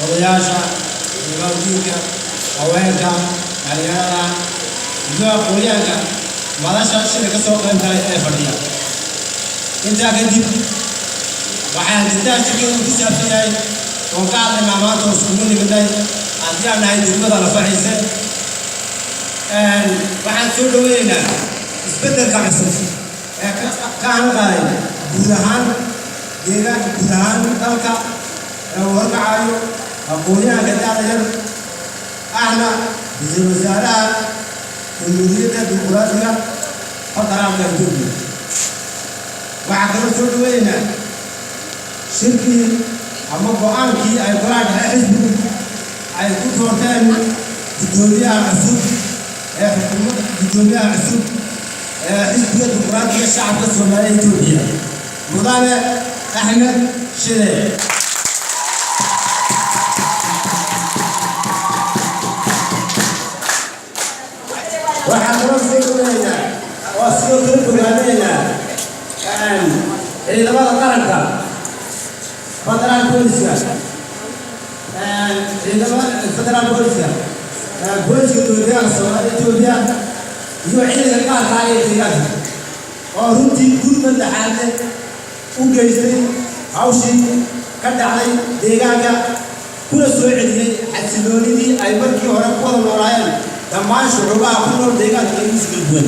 odayaasha dowladdiinka haweenka dhalinyarada iyo aqoonyahanka madasha shirka ka soo qayb galay ee fadhiya intaa kadib waxaan intaa shirkadu ku saabsan yahay oo ka hadlaynaa maanta oo iskugu nimidnay haddii aan nahay degmada Lafaciise waxaan soo dhaweynaynaa isbeddelka cusub ee ka hanqaday guud ahaan deegaanka guud ahaan dalka ee warkacayo aqoonyahanka da'yar ahna ra'iisul wasaaraha jamhuuriyadda dimuqraadiga federaalka Itoobiya waxaa kaloo soo dhaweynaynaa shirkii ama go'aankii ay golaha dhexe xisbigu ay ku doorteen guddoomiyaha cusub ee xukuumadda guddoomiyaha cusub ee xisbiga dimuqraadiga shacabka Soomaaliya Itoobiya mudane Axmed Shide waxaan kaloo soo dhaweynaynaa oo sidoo kale bogaadinaynaa ciidamada qaranka federal booliska federal booliska booliska dowladda Soomaaliya Itoobiya iyo ciidanka qaranka ee deegaanka oo runtii gurmad dhaxaadle u geystay hawshii ka dhacday deegaanka kuna soo celiyay xasiloonidii ay markii hore ku wada noolaayeen dhammaan shucuubaha ku nool deegaanka ay isku duwan